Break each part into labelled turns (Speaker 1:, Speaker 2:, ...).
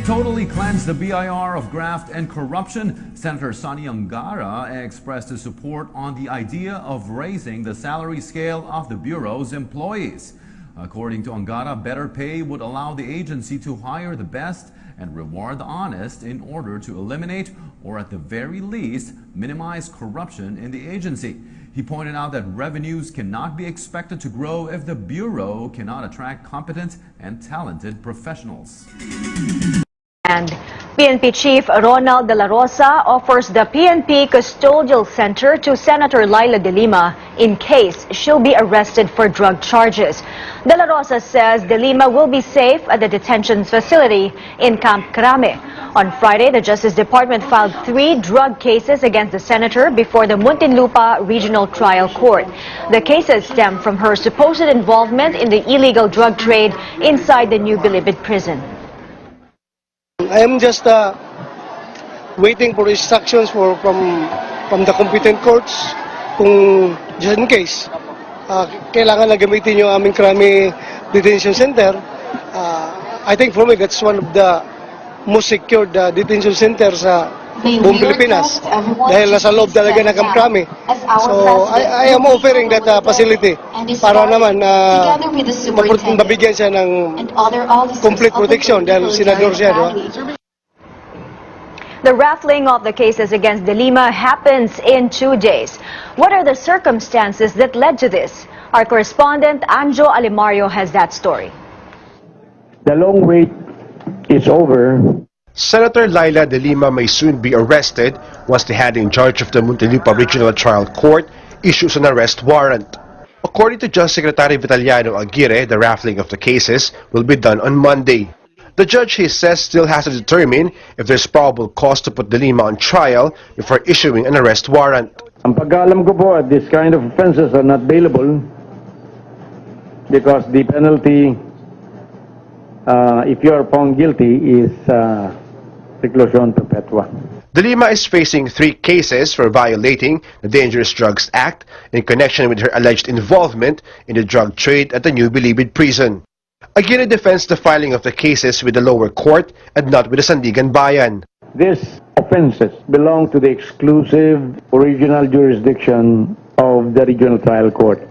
Speaker 1: totally cleanse the BIR of graft and corruption, Senator Angara expressed his support on the idea of raising the salary scale of the Bureau's employees. According to Angara, better pay would allow the agency to hire the best and reward the honest in order to eliminate, or at the very least, minimize corruption in the agency. He pointed out that revenues cannot be expected to grow if the Bureau cannot attract competent and talented professionals.
Speaker 2: And PNP Chief Ronald Rosa offers the PNP Custodial Center to Senator De Lima in case she'll be arrested for drug charges. Rosa says De Lima will be safe at the detention facility in Camp Crame. On Friday, the Justice Department filed 3 drug cases against the senator before the Muntinlupa Regional Trial Court. The cases stem from her supposed involvement in the illegal drug trade inside the New Bilibid prison.
Speaker 3: I am just waiting for instructions from the competent courts kung just in case kailangan na gamitin yung aming Crame Detention Center. I think for me that's one of the most secured detention centers sa buong Pilipinas dahil nasa loob talaga ng Camp Crame. So I am offering that facility para naman mabigyan siya ng complete protection dahil senador siya.
Speaker 2: The raffling of the cases against De Lima happens in 2 days. What are the circumstances that led to this? Our correspondent Anjo Alimario has that story.
Speaker 4: The long wait is over.
Speaker 5: Senator De Lima may soon be arrested once the head in charge of the Muntinlupa Regional Trial Court issues an arrest warrant. According to Judge Secretary Vitaliano Aguirre, the raffling of the cases will be done on Monday. The judge, he says, still has to determine if there's probable cause to put De Lima on trial before issuing an arrest warrant.
Speaker 4: Ang pagkaalam ko po, this kind of offenses are not bailable because the penalty, if you are found guilty, is reclusion perpetua.
Speaker 5: De Lima is facing 3 cases for violating the Dangerous Drugs Act in connection with her alleged involvement in the drug trade at the New Bilibid prison. Aguirre defends the filing of the cases with the lower court and not with the Sandigan Bayan.
Speaker 4: These offenses belong to the exclusive original jurisdiction of the Regional Trial Court.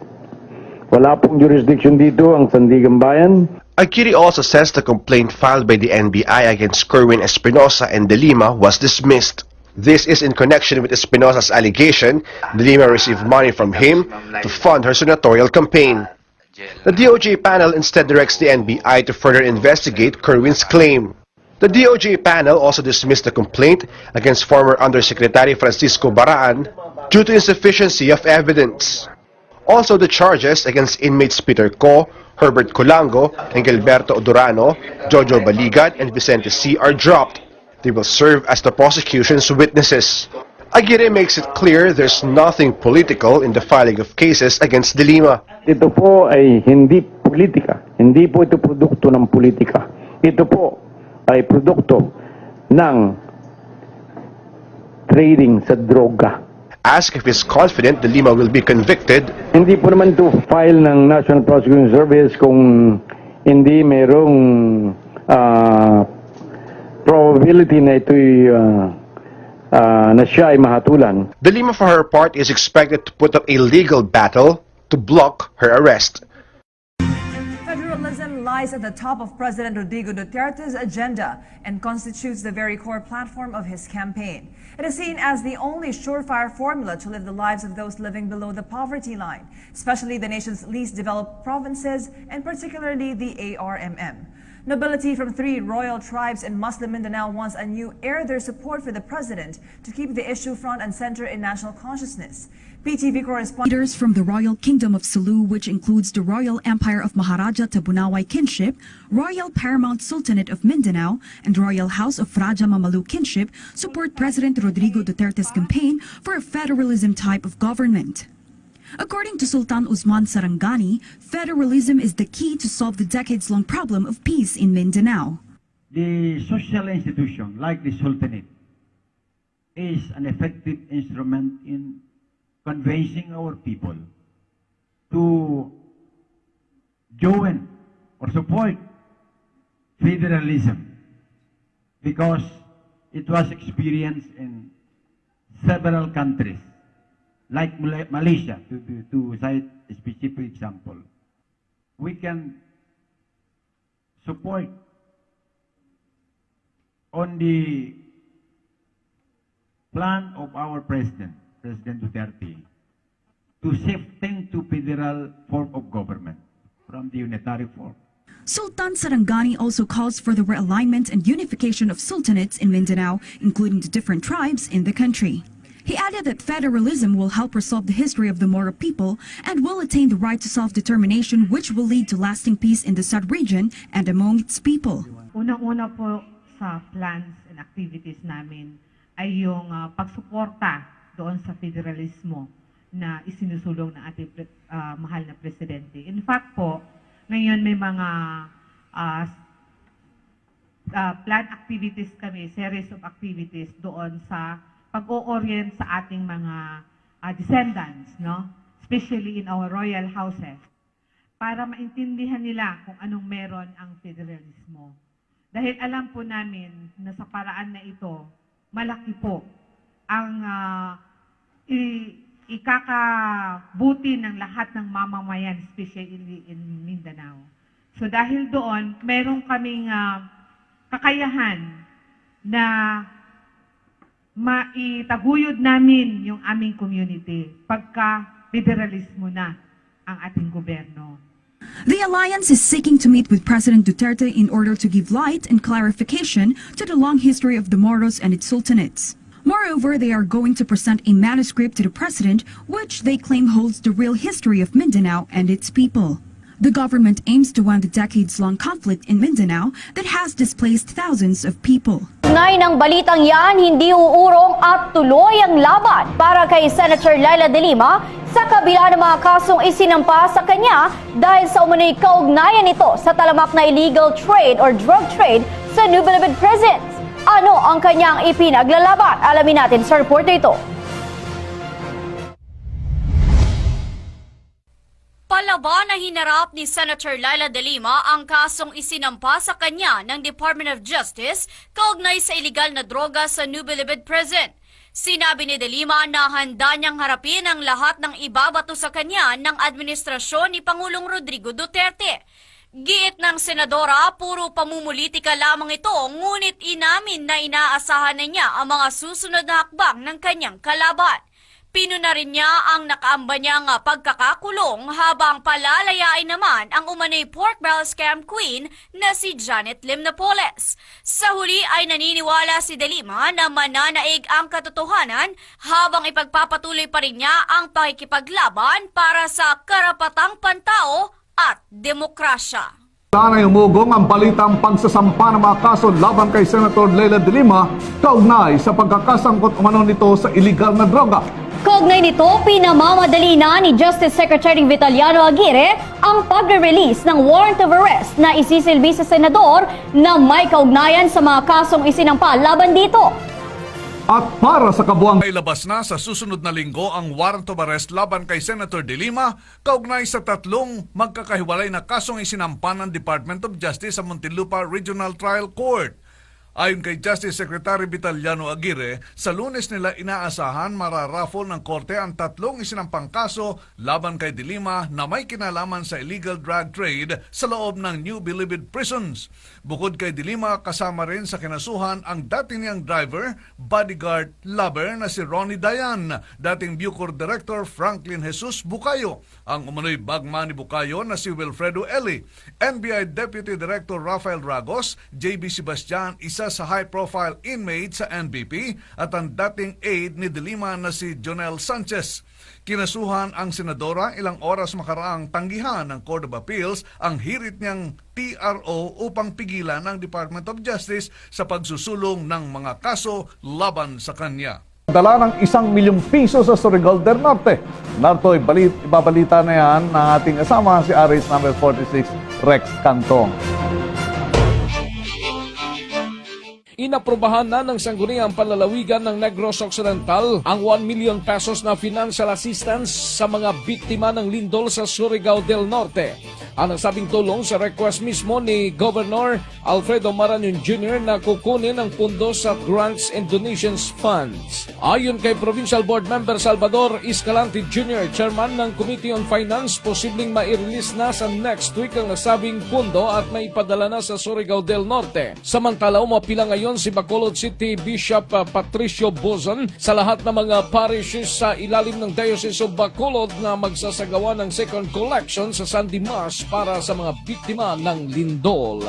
Speaker 4: Wala pong jurisdiction dito ang Sandigan Bayan.
Speaker 5: Aguirre also says the complaint filed by the NBI against Kerwin Espinosa and De Lima was dismissed. This is in connection with Espinosa's allegation De Lima received money from him to fund her senatorial campaign. The DOJ panel instead directs the NBI to further investigate Kerwin's claim. The DOJ panel also dismissed the complaint against former Undersecretary Francisco Baraan due to insufficiency of evidence. Also, the charges against inmates Peter Co, Herbert Colango, and Gilberto Odorano, Jojo Baligat, and Vicente C. are dropped. They will serve as the prosecution's witnesses. Aguirre makes it clear there's nothing political in the filing of cases against De Lima.
Speaker 4: Ito po ay hindi politika. Hindi po ito produkto ng politika. Ito po ay produkto ng trading sa droga.
Speaker 5: Asked if he's confident De Lima will be convicted,
Speaker 4: hindi po naman ito file ng National Prosecution Service kung hindi mayroong probability na ito'y na siya ay mahatulan.
Speaker 5: De Lima, for her part, is expected to put up a legal battle to block her arrest.
Speaker 6: Federalism lies at the top of President Rodrigo Duterte's agenda and constitutes the very core platform of his campaign. It is seen as the only surefire formula to live the lives of those living below the poverty line, especially the nation's least developed provinces and particularly the ARMM. Nobility from 3 royal tribes in Muslim Mindanao once anew aired their support for the president to keep the issue front and center in national consciousness. PTV correspondent
Speaker 7: leaders from the Royal Kingdom of Sulu, which includes the Royal Empire of Maharaja Tabunaway Kinship, Royal Paramount Sultanate of Mindanao, and Royal House of Raja Mamalu Kinship, support President Rodrigo Duterte's campaign for a federalism type of government. According to Sultan Usman Sarangani, federalism is the key to solve the decades-long problem of peace in Mindanao.
Speaker 8: The social institution, like the Sultanate, is an effective instrument in convincing our people to join or support federalism because it was experienced in several countries, like Malaysia, to cite a specific example. We can support on the plan of our President Duterte, to shifting to federal form of government from the unitary form.
Speaker 7: Sultan Sarangani also calls for the realignment and unification of sultanates in Mindanao, including the different tribes in the country. He added that federalism will help resolve the history of the Moro people and will attain the right to self-determination, which will lead to lasting peace in the sub-region and among its people.
Speaker 9: Unang-una po sa plans and activities namin ay yung pagsuporta doon sa federalismo na isinusulong ng ating mahal na presidente. In fact po, ngayon may mga plan activities kami, series of activities doon sa pag-o-orient sa ating mga descendants, no? Especially in our royal houses, para maintindihan nila kung anong meron ang federalismo. Dahil alam po namin na sa paraan na ito, malaki po ang ikakabuti ng lahat ng mamamayan, especially in Mindanao. So dahil doon, meron kaming kakayahan na maitaguyod namin yung aming community pagka federalismo na ang ating gobyerno.
Speaker 7: The alliance is seeking to meet with President Duterte in order to give light and clarification to the long history of the Moros and its sultanates. Moreover, they are going to present a manuscript to the president, which they claim holds the real history of Mindanao and its people. The government aims to end the decades-long conflict in Mindanao that has displaced thousands of people.
Speaker 2: Ngayon ng balitang yan, hindi uurong at tuloy ang laban para kay Senator Leila de Lima sa kabila ng mga kasong isinampa sa kanya dahil sa umunoy kaugnayan nito sa talamak na illegal trade or drug trade sa New Bilibid prisons. Ano ang kanyang ipinaglalaban? Alamin natin sa report na ito. Palaban na hinarap ni Senator Leila de Lima ang kasong isinampa sa kanya ng Department of Justice kaugnay sa iligal na droga sa New Bilibid Prison. Sinabi ni de Lima na handa niyang harapin ang lahat ng ibabato sa kanya ng administrasyon ni Pangulong Rodrigo Duterte. Giit ng senadora, puro pamumulitika lamang ito, ngunit inamin na inaasahan na niya ang mga susunod na hakbang ng kanyang kalaban. Pinuna rin niya ang nakaamba niyang pagkakakulong habang palalayain naman ang umano'y pork barrel scam queen na si Janet Lim Napoles. Sa huli ay naniniwala si de Lima na mananaig ang katotohanan habang ipagpapatuloy pa rin niya ang pakikipaglaban para sa karapatang pantao at demokrasya.
Speaker 10: Sana umugong ang balitang pagsasampa ng mga kaso laban kay Senator Leila de Lima kaugnay sa pagkakasangkot umano nito sa iligal na droga.
Speaker 2: Kaugnay nito, pinamamadali na ni Justice Secretary Vitaliano Aguirre ang pagre-release ng warrant of arrest na isisilbi sa senador na may kaugnayan sa mga kasong isinampa laban dito.
Speaker 10: At para sa kabuang
Speaker 11: ilabas na sa susunod na linggo ang warrant of arrest laban kay Senator de Lima kaugnay sa tatlong magkakahiwalay na kasong isinampa ng Department of Justice sa Muntinlupa Regional Trial Court. Ayon kay Justice Secretary Vitaliano Aguirre, sa Lunes nila inaasahan mararaffle ng korte ang tatlong isinampang kaso laban kay de Lima na may kinalaman sa illegal drug trade sa loob ng New Bilibid prisons. Bukod kay de Lima, kasama rin sa kinasuhan ang dati niyang driver, bodyguard, lover na si Ronnie Dayan, dating Bucor Director Franklin Jesus Bucayo, ang umano'y bagman ni Bucayo na si Wilfredo Eli, NBI Deputy Director Rafael Ragos, JB Sebastian, isa sa high-profile inmate sa NBP, at ang dating aide ni de Lima na si Jonel Sanchez. Kinasuhan ang senadora ilang oras makaraang tanggihan ng Court of Appeals ang hirit niyang TRO upang pigilan ng Department of Justice sa pagsusulong ng mga kaso laban sa kanya.
Speaker 10: dala ng 1 milyong piso sa Surigao del Norte. Narto, ibabalita na yan ng ating kasama si RH number 46, Rex Cantong.
Speaker 12: Inaprubahan na ng sangguniang panlalawigan ng Negros Occidental ang 1 million pesos na financial assistance sa mga biktima ng lindol sa Surigao del Norte. Ang nagsabing tulong sa request mismo ni Governor Alfredo Marañon Jr. na kukunin ang pundo sa Grants and Donations Funds. Ayon kay Provincial Board Member Salvador Escalante Jr., Chairman ng Committee on Finance, posibleng ma-release na sa next week ang nasabing pundo at maipadala na sa Surigao del Norte. Samantala, umapila ngayon si Bacolod City Bishop Patricio Bozon sa lahat ng mga parishes sa ilalim ng Diocese of Bacolod na magsasagawa ng second collection sa Sunday Mass para sa mga biktima ng lindol.